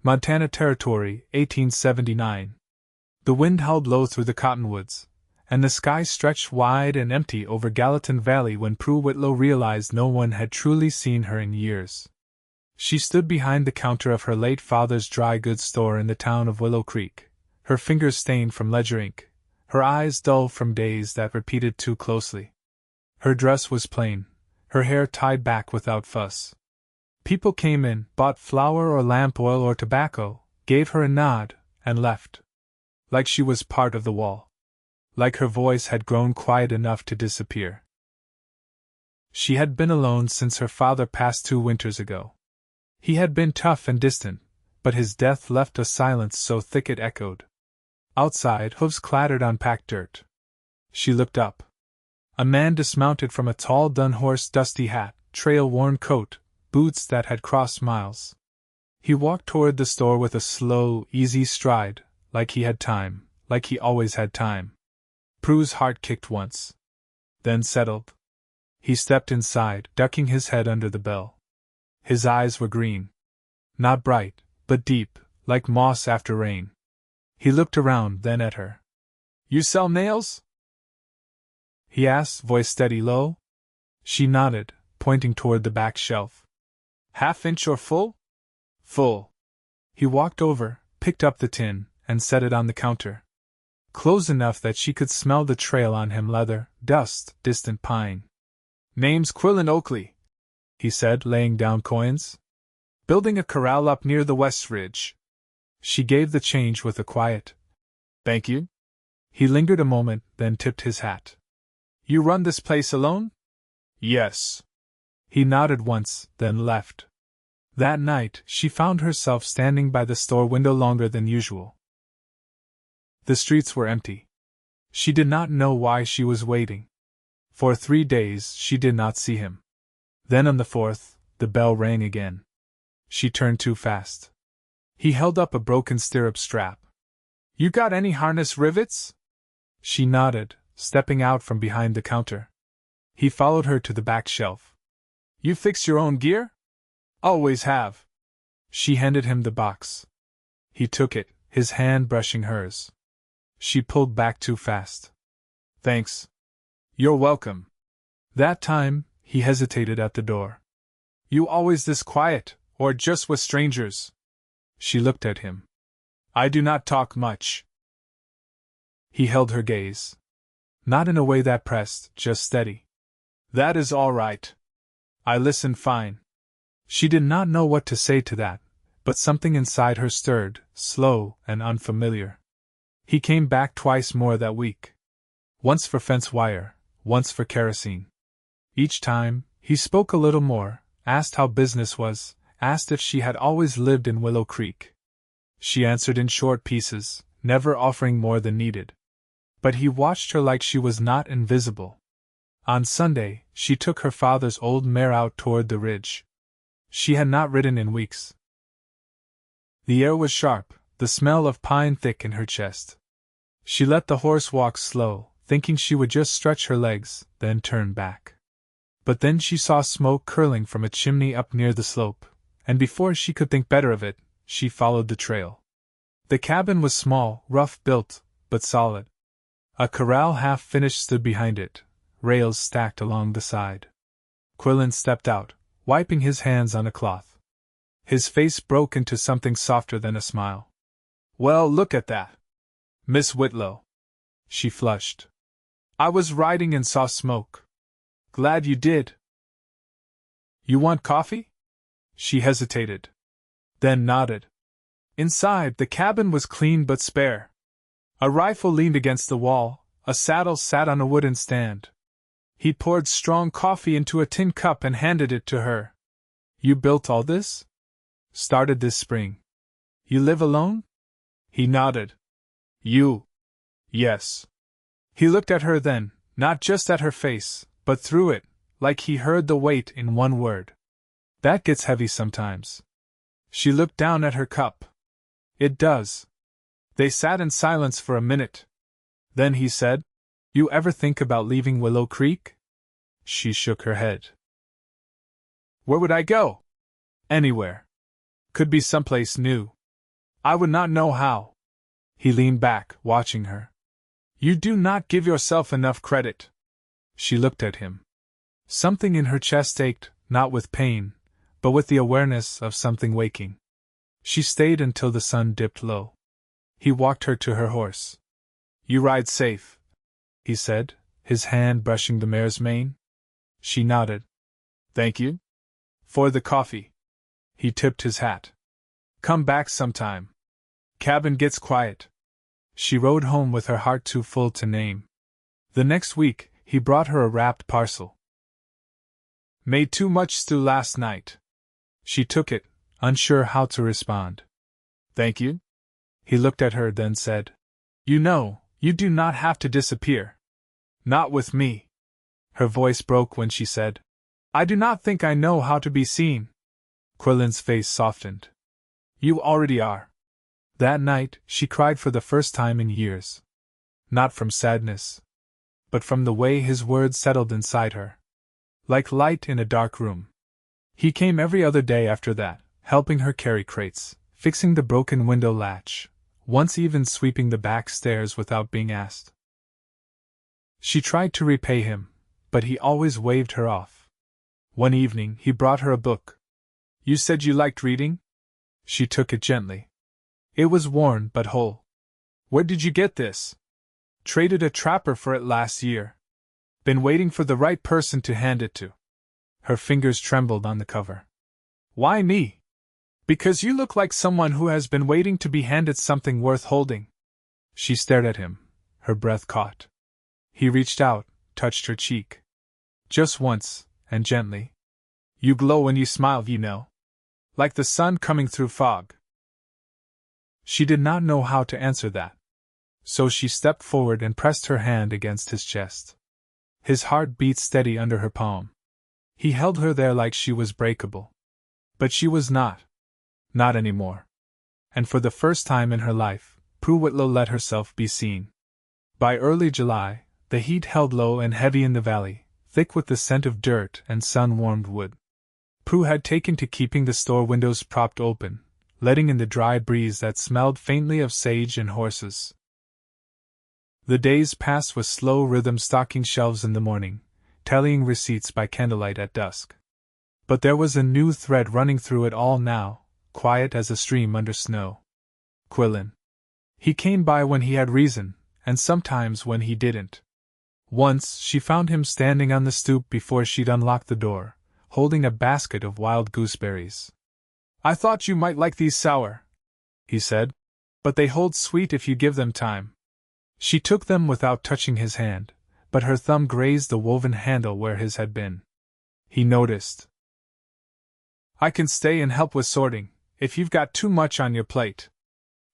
Montana Territory, 1879. The wind howled low through the cottonwoods, and the sky stretched wide and empty over Gallatin Valley when Prue Whitlow realized no one had truly seen her in years. She stood behind the counter of her late father's dry goods store in the town of Willow Creek, her fingers stained from ledger ink, her eyes dull from days that repeated too closely. Her dress was plain, her hair tied back without fuss. People came in, bought flour or lamp oil or tobacco, gave her a nod, and left. Like she was part of the wall. Like her voice had grown quiet enough to disappear. She had been alone since her father passed 2 winters ago. He had been tough and distant, but his death left a silence so thick it echoed. Outside, hooves clattered on packed dirt. She looked up. A man dismounted from a tall dun horse, dusty hat, trail-worn coat, boots that had crossed miles. He walked toward the store with a slow, easy stride, like he had time, like he always had time. Prue's heart kicked once. Then settled. He stepped inside, ducking his head under the bell. His eyes were green. Not bright, but deep, like moss after rain. He looked around, then at her. "You sell nails?" he asked, voice steady low. She nodded, pointing toward the back shelf. "Half-inch or full?" "Full." He walked over, picked up the tin, and set it on the counter. Close enough that she could smell the trail on him: leather, dust, distant pine. "Name's Quillan Oakley," he said, laying down coins. "Building a corral up near the West Ridge." She gave the change with a quiet, "Thank you." He lingered a moment, then tipped his hat. "You run this place alone?" "Yes." He nodded once, then left. That night, she found herself standing by the store window longer than usual. The streets were empty. She did not know why she was waiting. For 3 days, she did not see him. Then on the 4th, the bell rang again. She turned too fast. He held up a broken stirrup strap. "You got any harness rivets?" She nodded, stepping out from behind the counter. He followed her to the back shelf. "You fix your own gear?" "Always have." She handed him the box. He took it, his hand brushing hers. She pulled back too fast. "Thanks." "You're welcome." That time, he hesitated at the door. "You always this quiet, or just with strangers?" She looked at him. "I do not talk much." He held her gaze. Not in a way that pressed, just steady. "That is all right. I listen fine." She did not know what to say to that, but something inside her stirred, slow and unfamiliar. He came back twice more that week. Once for fence wire, once for kerosene. Each time, he spoke a little more, asked how business was, asked if she had always lived in Willow Creek. She answered in short pieces, never offering more than needed. But he watched her like she was not invisible. On Sunday, she took her father's old mare out toward the ridge. She had not ridden in weeks. The air was sharp, the smell of pine thick in her chest. She let the horse walk slow, thinking she would just stretch her legs, then turn back. But then she saw smoke curling from a chimney up near the slope, and before she could think better of it, she followed the trail. The cabin was small, rough-built, but solid. A corral half-finished stood behind it, rails stacked along the side. Quillan stepped out, wiping his hands on a cloth. His face broke into something softer than a smile. "Well, look at that, Miss Whitlow." She flushed. "I was riding and saw smoke. Glad you did." "You want coffee?" She hesitated. Then nodded. Inside, the cabin was clean but spare. A rifle leaned against the wall, a saddle sat on a wooden stand. He poured strong coffee into a tin cup and handed it to her. "You built all this?" "Started this spring." "You live alone?" He nodded. "You?" "Yes." He looked at her then, not just at her face, but through it, like he heard the weight in one word. "That gets heavy sometimes." She looked down at her cup. "It does." They sat in silence for a minute. Then he said, "You ever think about leaving Willow Creek?" She shook her head. "Where would I go?" "Anywhere. Could be someplace new." I would not know how. He leaned back, watching her. You do not give yourself enough credit. She looked at him. Something in her chest ached, not with pain, but with the awareness of something waking. She stayed until the sun dipped low. He walked her to her horse. You ride safe, he said, his hand brushing the mare's mane. She nodded. Thank you. For the coffee. He tipped his hat. Come back sometime. Cabin gets quiet. She rode home with her heart too full to name. The next week, he brought her a wrapped parcel. Made too much stew last night. She took it, unsure how to respond. Thank you. He looked at her, then said, You know, you do not have to disappear. Not with me. Her voice broke when she said, I do not think I know how to be seen. Quillan's face softened. You already are. That night, she cried for the first time in years. Not from sadness, but from the way his words settled inside her. Like light in a dark room. He came every other day after that, helping her carry crates, fixing the broken window latch, once even sweeping the back stairs without being asked. She tried to repay him, but he always waved her off. One evening, he brought her a book. You said you liked reading? She took it gently. It was worn but whole. Where did you get this? Traded a trapper for it last year. Been waiting for the right person to hand it to. Her fingers trembled on the cover. Why me? Because you look like someone who has been waiting to be handed something worth holding. She stared at him, her breath caught. He reached out, touched her cheek. Just once, and gently. You glow when you smile, you know. Like the sun coming through fog. She did not know how to answer that. So she stepped forward and pressed her hand against his chest. His heart beat steady under her palm. He held her there like she was breakable. But she was not. Not anymore. And for the first time in her life, Prue Whitlow let herself be seen. By early July, the heat held low and heavy in the valley, thick with the scent of dirt and sun-warmed wood. Prue had taken to keeping the store windows propped open, letting in the dry breeze that smelled faintly of sage and horses. The days passed with slow rhythm, stocking shelves in the morning, tallying receipts by candlelight at dusk. But there was a new thread running through it all now, quiet as a stream under snow. Quillan. He came by when he had reason, and sometimes when he didn't. Once she found him standing on the stoop before she'd unlocked the door, holding a basket of wild gooseberries. I thought you might like these sour, he said, but they hold sweet if you give them time. She took them without touching his hand, but her thumb grazed the woven handle where his had been. He noticed. I can stay and help with sorting, if you've got too much on your plate.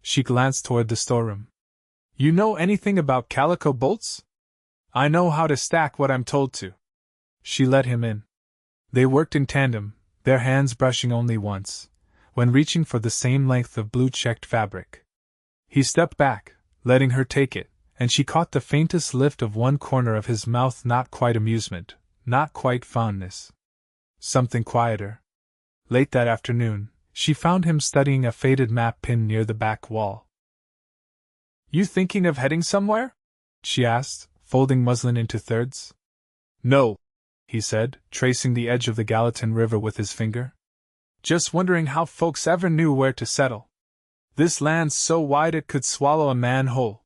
She glanced toward the storeroom. You know anything about calico bolts? I know how to stack what I'm told to. She let him in. They worked in tandem, their hands brushing only once, when reaching for the same length of blue-checked fabric. He stepped back, letting her take it, and she caught the faintest lift of one corner of his mouth, not quite amusement, not quite fondness. Something quieter. Late that afternoon, she found him studying a faded map pinned near the back wall. You thinking of heading somewhere? She asked, folding muslin into thirds. No, he said, tracing the edge of the Gallatin River with his finger. Just wondering how folks ever knew where to settle. This land's so wide it could swallow a man whole.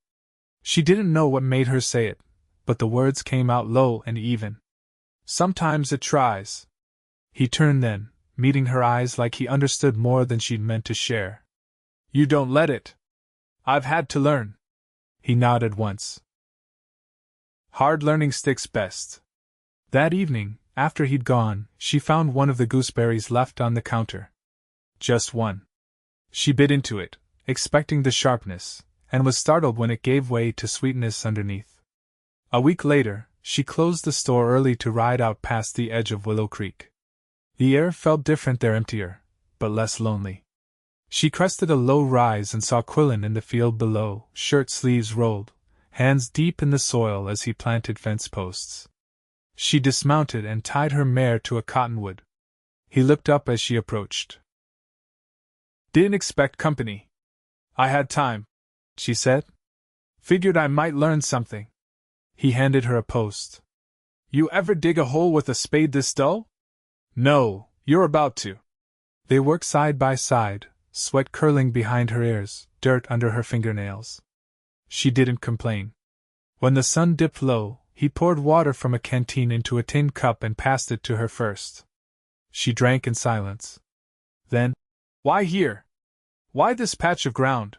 She didn't know what made her say it, but the words came out low and even. Sometimes it tries. He turned then, meeting her eyes like he understood more than she'd meant to share. You don't let it. I've had to learn. He nodded once. Hard learning sticks best. That evening, after he'd gone, she found one of the gooseberries left on the counter. Just one. She bit into it, expecting the sharpness, and was startled when it gave way to sweetness underneath. A week later, she closed the store early to ride out past the edge of Willow Creek. The air felt different there, emptier, but less lonely. She crested a low rise and saw Quillan in the field below, shirt sleeves rolled, hands deep in the soil as he planted fence posts. She dismounted and tied her mare to a cottonwood. He looked up as she approached. Didn't expect company. I had time, she said. Figured I might learn something. He handed her a post. You ever dig a hole with a spade this dull? No, you're about to. They worked side by side, sweat curling behind her ears, dirt under her fingernails. She didn't complain. When the sun dipped low, he poured water from a canteen into a tin cup and passed it to her first. She drank in silence. Then, why here? Why this patch of ground?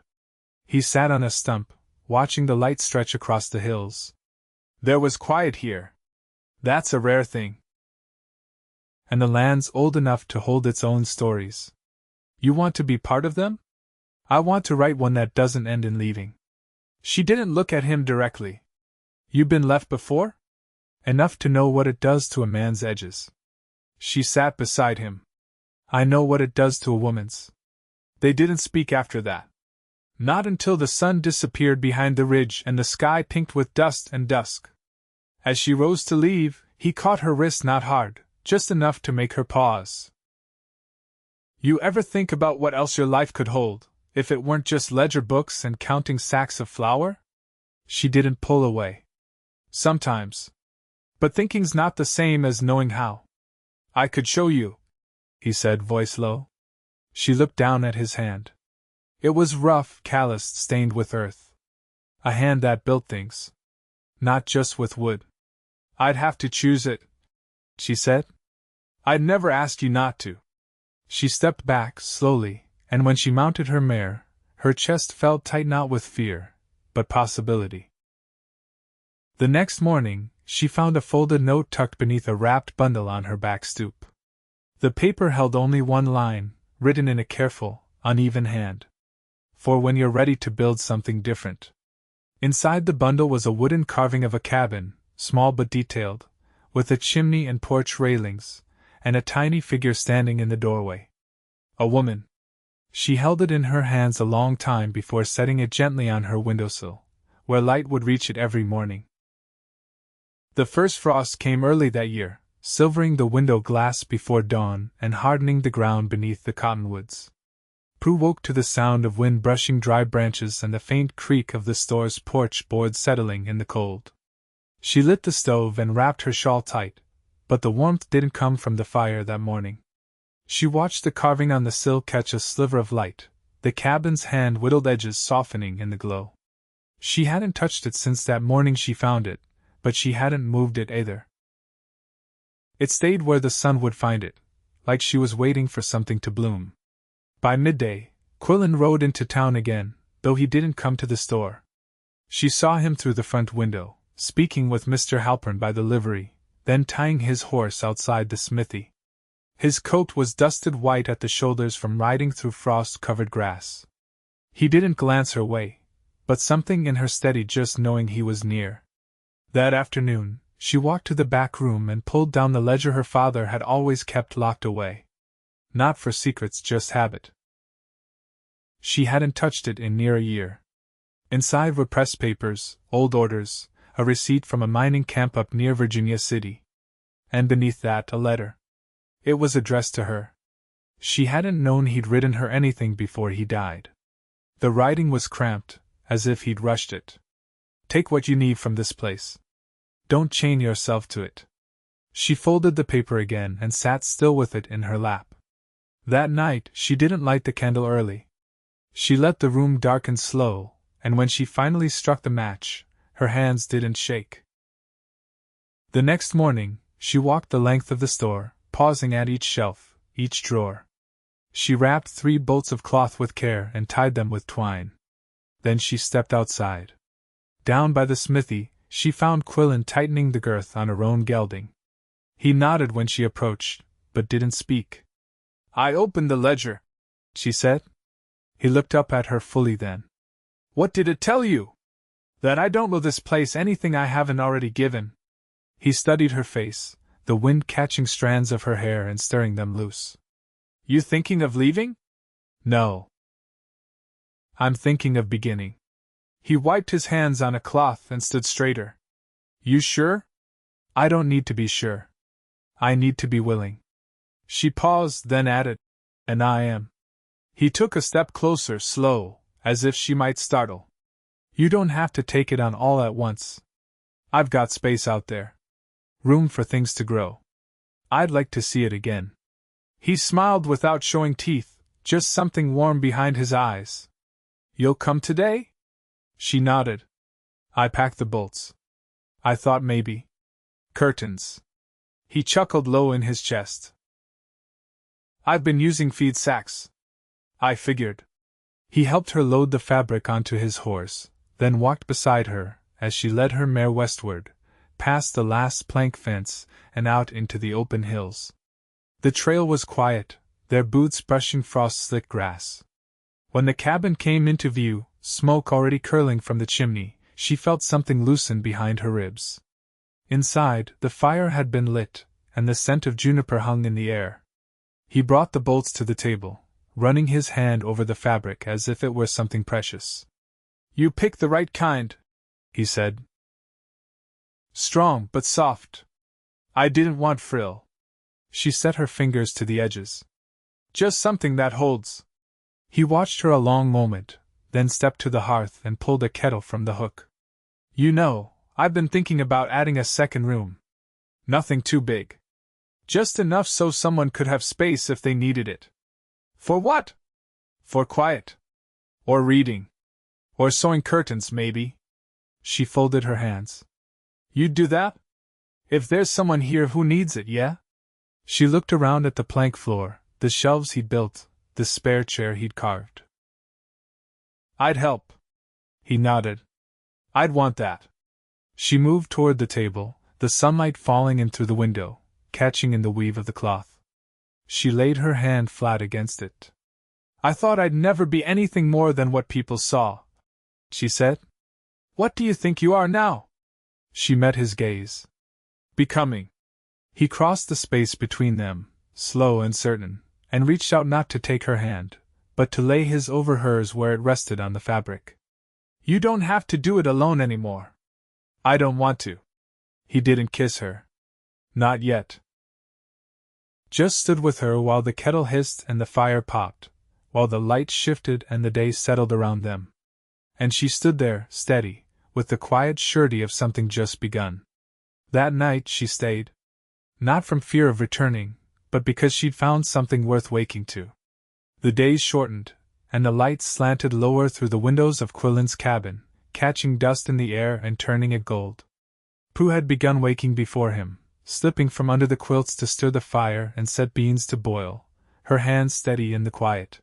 He sat on a stump, watching the light stretch across the hills. There was quiet here. That's a rare thing. And the land's old enough to hold its own stories. You want to be part of them? I want to write one that doesn't end in leaving. She didn't look at him directly. You been left before? Enough to know what it does to a man's edges. She sat beside him. I know what it does to a woman's. They didn't speak after that. Not until the sun disappeared behind the ridge and the sky pinked with dust and dusk. As she rose to leave, he caught her wrist not hard, just enough to make her pause. You ever think about what else your life could hold, if it weren't just ledger books and counting sacks of flour? She didn't pull away. Sometimes. But thinking's not the same as knowing how. I could show you, he said, voice low. She looked down at his hand. It was rough, calloused, stained with earth. A hand that built things. Not just with wood. I'd have to choose it, she said. I'd never ask you not to. She stepped back, slowly, and when she mounted her mare, her chest felt tight not with fear, but possibility. The next morning, she found a folded note tucked beneath a wrapped bundle on her back stoop. The paper held only one line, written in a careful, uneven hand. For when you're ready to build something different. Inside the bundle was a wooden carving of a cabin, small but detailed, with a chimney and porch railings, and a tiny figure standing in the doorway. A woman. She held it in her hands a long time before setting it gently on her windowsill, where light would reach it every morning. The first frost came early that year, silvering the window glass before dawn and hardening the ground beneath the cottonwoods. Prue woke to the sound of wind brushing dry branches and the faint creak of the store's porch boards settling in the cold. She lit the stove and wrapped her shawl tight, but the warmth didn't come from the fire that morning. She watched the carving on the sill catch a sliver of light, the cabin's hand-whittled edges softening in the glow. She hadn't touched it since that morning she found it, but she hadn't moved it either. It stayed where the sun would find it, like she was waiting for something to bloom. By midday, Quillan rode into town again, though he didn't come to the store. She saw him through the front window, speaking with Mr. Halpern by the livery, then tying his horse outside the smithy. His coat was dusted white at the shoulders from riding through frost-covered grass. He didn't glance her way, but something in her steadied just knowing he was near. That afternoon, she walked to the back room and pulled down the ledger her father had always kept locked away. Not for secrets, just habit. She hadn't touched it in near a year. Inside were press papers, old orders, a receipt from a mining camp up near Virginia City. And beneath that, a letter. It was addressed to her. She hadn't known he'd written her anything before he died. The writing was cramped, as if he'd rushed it. Take what you need from this place. Don't chain yourself to it. She folded the paper again and sat still with it in her lap. That night, she didn't light the candle early. She let the room darken slow, and when she finally struck the match, her hands didn't shake. The next morning, she walked the length of the store, pausing at each shelf, each drawer. She wrapped 3 bolts of cloth with care and tied them with twine. Then she stepped outside. Down by the smithy, she found Quillan tightening the girth on her own gelding. He nodded when she approached, but didn't speak. I opened the ledger, she said. He looked up at her fully then. What did it tell you? That I don't owe this place anything I haven't already given. He studied her face, the wind catching strands of her hair and stirring them loose. You thinking of leaving? No. I'm thinking of beginning. He wiped his hands on a cloth and stood straighter. You sure? I don't need to be sure. I need to be willing. She paused, then added, and I am. He took a step closer, slow, as if she might startle. You don't have to take it on all at once. I've got space out there. Room for things to grow. I'd like to see it again. He smiled without showing teeth, just something warm behind his eyes. You'll come today? She nodded. I packed the bolts. I thought maybe. Curtains. He chuckled low in his chest. I've been using feed sacks. I figured. He helped her load the fabric onto his horse, then walked beside her as she led her mare westward, past the last plank fence and out into the open hills. The trail was quiet, their boots brushing frost-slick grass. When the cabin came into view, smoke already curling from the chimney, she felt something loosen behind her ribs. Inside, the fire had been lit, and the scent of juniper hung in the air. He brought the bolts to the table, running his hand over the fabric as if it were something precious. You picked the right kind, he said. Strong but soft. I didn't want frill. She set her fingers to the edges. Just something that holds. He watched her a long moment, then stepped to the hearth and pulled a kettle from the hook. You know, I've been thinking about adding a second room. Nothing too big. Just enough so someone could have space if they needed it. For what? For quiet. Or reading. Or sewing curtains, maybe. She folded her hands. You'd do that? If there's someone here who needs it, yeah? She looked around at the plank floor, the shelves he'd built, the spare chair he'd carved. I'd help. He nodded. I'd want that. She moved toward the table, the sunlight falling in through the window, catching in the weave of the cloth. She laid her hand flat against it. I thought I'd never be anything more than what people saw, she said. What do you think you are now? She met his gaze. Becoming. He crossed the space between them, slow and certain, and reached out not to take her hand, but to lay his over hers where it rested on the fabric. You don't have to do it alone anymore. I don't want to. He didn't kiss her. Not yet. Just stood with her while the kettle hissed and the fire popped, while the light shifted and the day settled around them. And she stood there, steady, with the quiet surety of something just begun. That night she stayed. Not from fear of returning, but because she'd found something worth waking to. The days shortened, and the lights slanted lower through the windows of Quillan's cabin, catching dust in the air and turning it gold. Prue had begun waking before him, slipping from under the quilts to stir the fire and set beans to boil, her hands steady in the quiet.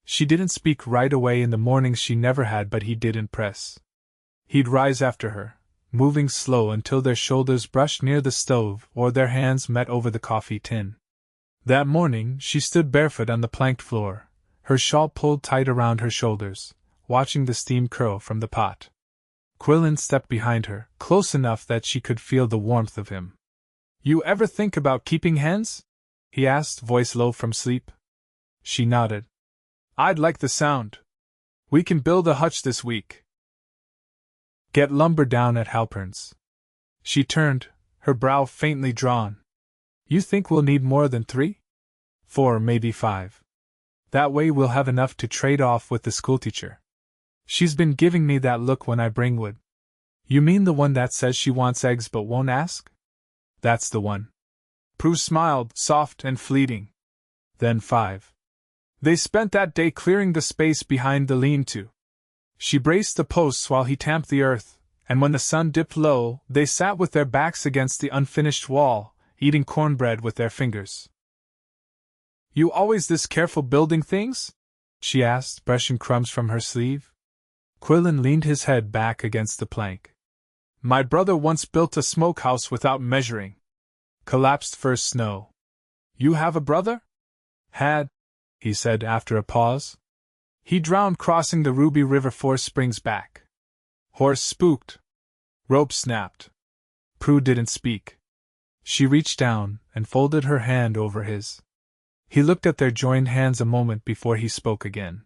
She didn't speak right away in the mornings, she never had, but he didn't press. He'd rise after her, moving slow until their shoulders brushed near the stove or their hands met over the coffee tin. That morning she stood barefoot on the planked floor, her shawl pulled tight around her shoulders, watching the steam curl from the pot. Quillan stepped behind her, close enough that she could feel the warmth of him. You ever think about keeping hens? He asked, voice low from sleep. She nodded. I'd like the sound. We can build a hutch this week. Get lumber down at Halpern's. She turned, her brow faintly drawn. You think we'll need more than 3? 4, maybe 5. That way we'll have enough to trade off with the schoolteacher. She's been giving me that look when I bring wood. You mean the one that says she wants eggs but won't ask? That's the one. Prue smiled, soft and fleeting. Then 5. They spent that day clearing the space behind the lean-to. She braced the posts while he tamped the earth, and when the sun dipped low, they sat with their backs against the unfinished wall, eating cornbread with their fingers. You always this careful building things? She asked, brushing crumbs from her sleeve. Quillan leaned his head back against the plank. My brother once built a smokehouse without measuring. Collapsed first snow. You have a brother? Had, he said after a pause. He drowned crossing the Ruby River 4 springs back. Horse spooked. Rope snapped. Prue didn't speak. She reached down and folded her hand over his. He looked at their joined hands a moment before he spoke again.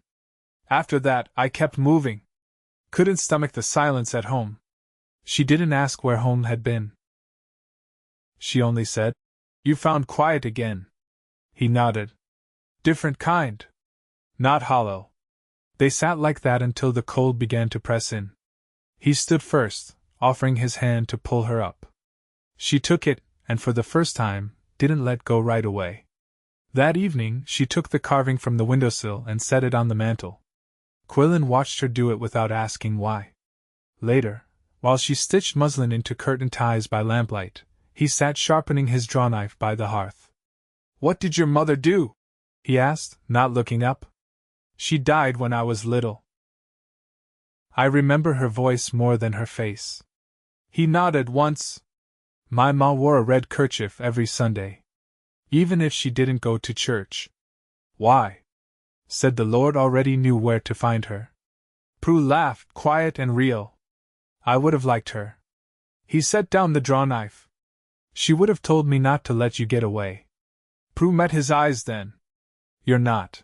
After that, I kept moving. Couldn't stomach the silence at home. She didn't ask where home had been. She only said, You found quiet again. He nodded. Different kind. Not hollow. They sat like that until the cold began to press in. He stood first, offering his hand to pull her up. She took it, and for the first time, didn't let go right away. That evening, she took the carving from the windowsill and set it on the mantel. Quillan watched her do it without asking why. Later, while she stitched muslin into curtain ties by lamplight, he sat sharpening his drawknife by the hearth. "What did your mother do?" he asked, not looking up. "She died when I was little." I remember her voice more than her face. He nodded once. "My ma wore a red kerchief every Sunday, even if she didn't go to church." "Why?" said the Lord already knew where to find her. Prue laughed, quiet and real. "I would have liked her." He set down the drawknife. "She would have told me not to let you get away." Prue met his eyes then. "You're not."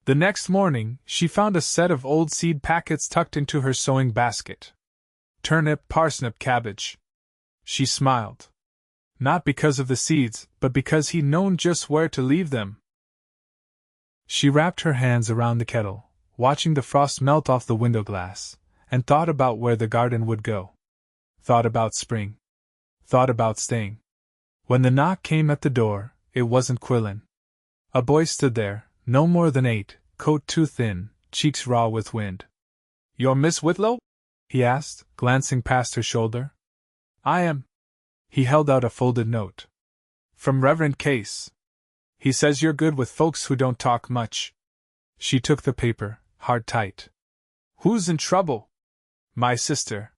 The next morning, she found a set of old seed packets tucked into her sewing basket. Turnip, parsnip, cabbage. She smiled. Not because of the seeds, but because he'd known just where to leave them. She wrapped her hands around the kettle, watching the frost melt off the window glass, and thought about where the garden would go. Thought about spring. Thought about staying. When the knock came at the door, it wasn't Quillan. A boy stood there, no more than 8, coat too thin, cheeks raw with wind. "You're Miss Whitlow?" he asked, glancing past her shoulder. "I am." He held out a folded note. "From Reverend Case. He says you're good with folks who don't talk much." She took the paper, heart tight. "Who's in trouble?" "My sister.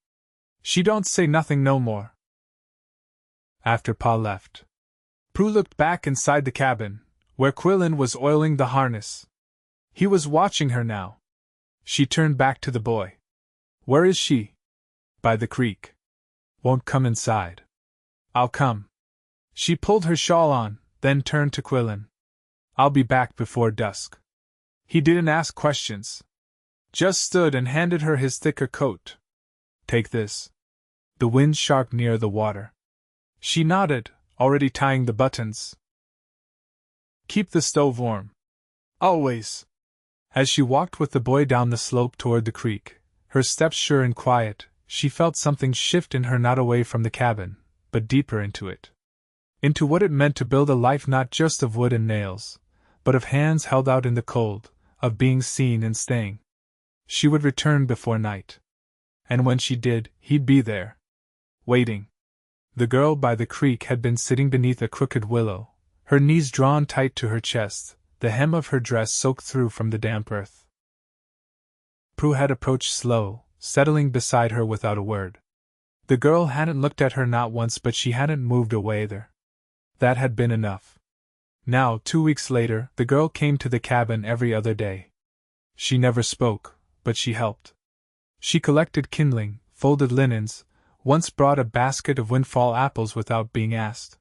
She don't say nothing no more." After Pa left, Prue looked back inside the cabin, where Quillan was oiling the harness. He was watching her now. She turned back to the boy. "Where is she?" "By the creek." "Won't come inside." "I'll come." She pulled her shawl on, then turned to Quillan. "I'll be back before dusk." He didn't ask questions. Just stood and handed her his thicker coat. "Take this." The wind sharp near the water. She nodded, already tying the buttons. "Keep the stove warm." "Always." As she walked with the boy down the slope toward the creek, her steps sure and quiet, she felt something shift in her, not away from the cabin, but deeper into it. Into what it meant to build a life not just of wood and nails, but of hands held out in the cold, of being seen and staying. She would return before night. And when she did, he'd be there. Waiting. The girl by the creek had been sitting beneath a crooked willow, her knees drawn tight to her chest, the hem of her dress soaked through from the damp earth. Prue had approached slow, settling beside her without a word. The girl hadn't looked at her not once, but she hadn't moved away either. That had been enough. Now, 2 weeks later, the girl came to the cabin every other day. She never spoke, but she helped. She collected kindling, folded linens, once brought a basket of windfall apples without being asked.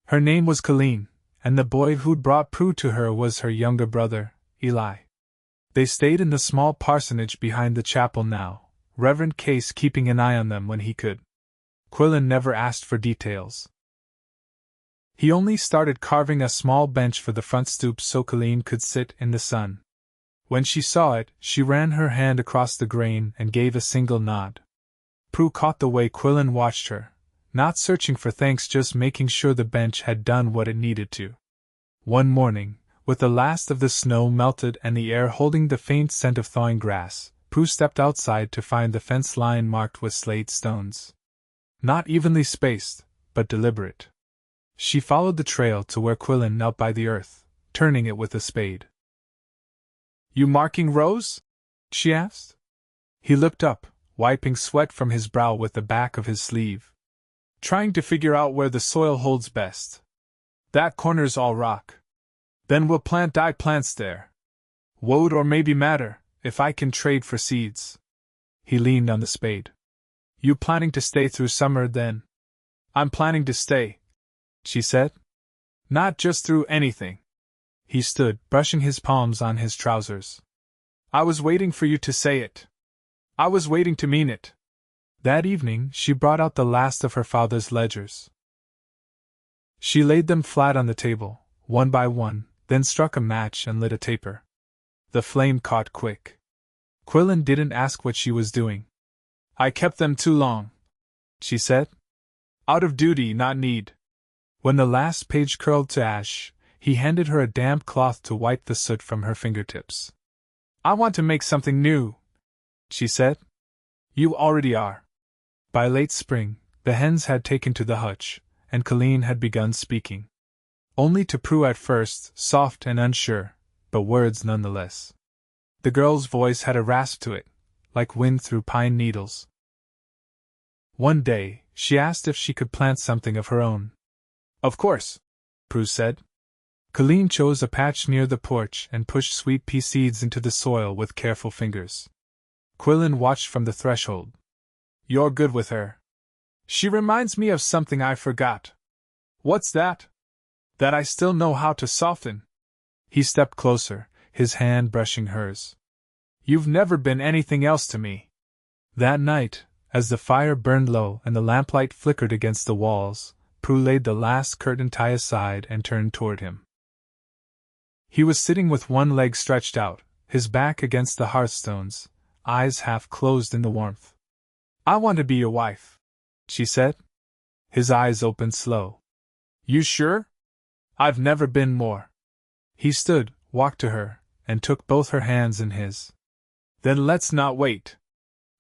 Her name was Colleen, and the boy who'd brought Prue to her was her younger brother, Eli. They stayed in the small parsonage behind the chapel now, Reverend Case keeping an eye on them when he could. Quillan never asked for details. He only started carving a small bench for the front stoop so Colleen could sit in the sun. When she saw it, she ran her hand across the grain and gave a single nod. Prue caught the way Quillan watched her, not searching for thanks, just making sure the bench had done what it needed to. One morning, with the last of the snow melted and the air holding the faint scent of thawing grass, Prue stepped outside to find the fence line marked with slate stones. Not evenly spaced, but deliberate. She followed the trail to where Quillan knelt by the earth, turning it with a spade. "You marking rows?" she asked. He looked up, wiping sweat from his brow with the back of his sleeve. "Trying to figure out where the soil holds best. That corner's all rock. Then we'll plant dye plants there. Woad or maybe madder, if I can trade for seeds." He leaned on the spade. "You planning to stay through summer then?" "I'm planning to stay," she said. "Not just through anything." He stood, brushing his palms on his trousers. "I was waiting for you to say it. I was waiting to mean it." That evening, she brought out the last of her father's ledgers. She laid them flat on the table, one by one, then struck a match and lit a taper. The flame caught quick. Quillan didn't ask what she was doing. I kept them too long, she said. Out of duty, not need. When the last page curled to ash, he handed her a damp cloth to wipe the soot from her fingertips. I want to make something new, she said. You already are. By late spring, the hens had taken to the hutch, and Colleen had begun speaking. Only to Prue at first, soft and unsure, but words nonetheless. The girl's voice had a rasp to it, like wind through pine needles. One day, she asked if she could plant something of her own. Of course, Prue said. Colleen chose a patch near the porch and pushed sweet pea seeds into the soil with careful fingers. Quillan watched from the threshold. You're good with her. She reminds me of something I forgot. What's that? That I still know how to soften. He stepped closer, his hand brushing hers. You've never been anything else to me. That night, as the fire burned low and the lamplight flickered against the walls, Prue laid the last curtain tie aside and turned toward him. He was sitting with one leg stretched out, his back against the hearthstones, eyes half closed in the warmth. I want to be your wife, she said. His eyes opened slow. You sure? I've never been more. He stood, walked to her, and took both her hands in his. Then let's not wait.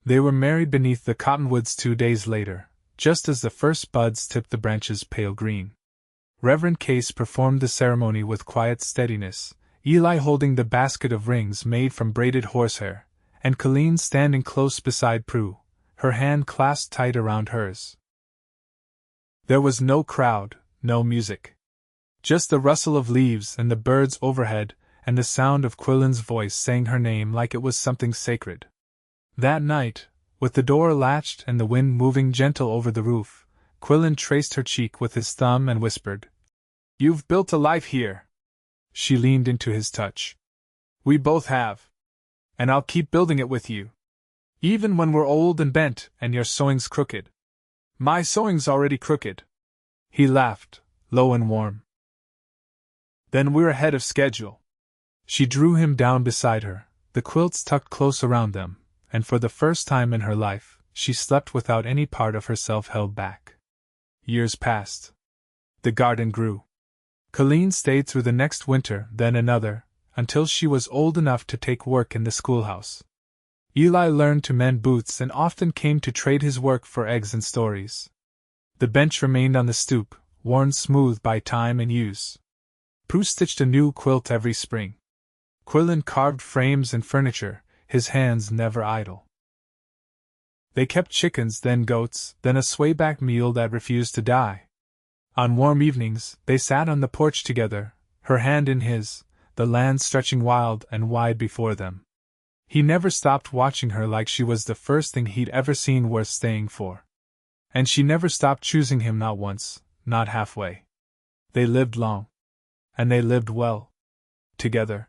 They were married beneath the cottonwoods 2 days later, just as the first buds tipped the branches pale green. Reverend Case performed the ceremony with quiet steadiness, Eli holding the basket of rings made from braided horsehair, and Colleen standing close beside Prue, her hand clasped tight around hers. There was no crowd, no music. Just the rustle of leaves and the birds overhead, and the sound of Quillan's voice saying her name like it was something sacred. That night, with the door latched and the wind moving gentle over the roof, Quillan traced her cheek with his thumb and whispered, You've built a life here. She leaned into his touch. We both have. And I'll keep building it with you. Even when we're old and bent and your sewing's crooked. My sewing's already crooked. He laughed, low and warm. Then we're ahead of schedule. She drew him down beside her, the quilts tucked close around them, and for the first time in her life, she slept without any part of herself held back. Years passed. The garden grew. Colleen stayed through the next winter, then another, until she was old enough to take work in the schoolhouse. Eli learned to mend boots and often came to trade his work for eggs and stories. The bench remained on the stoop, worn smooth by time and use. Prue stitched a new quilt every spring. Quillan carved frames and furniture, his hands never idle. They kept chickens, then goats, then a swayback mule that refused to die. On warm evenings, they sat on the porch together, her hand in his, the land stretching wild and wide before them. He never stopped watching her like she was the first thing he'd ever seen worth staying for. And she never stopped choosing him, not once, not halfway. They lived long. And they lived well. Together.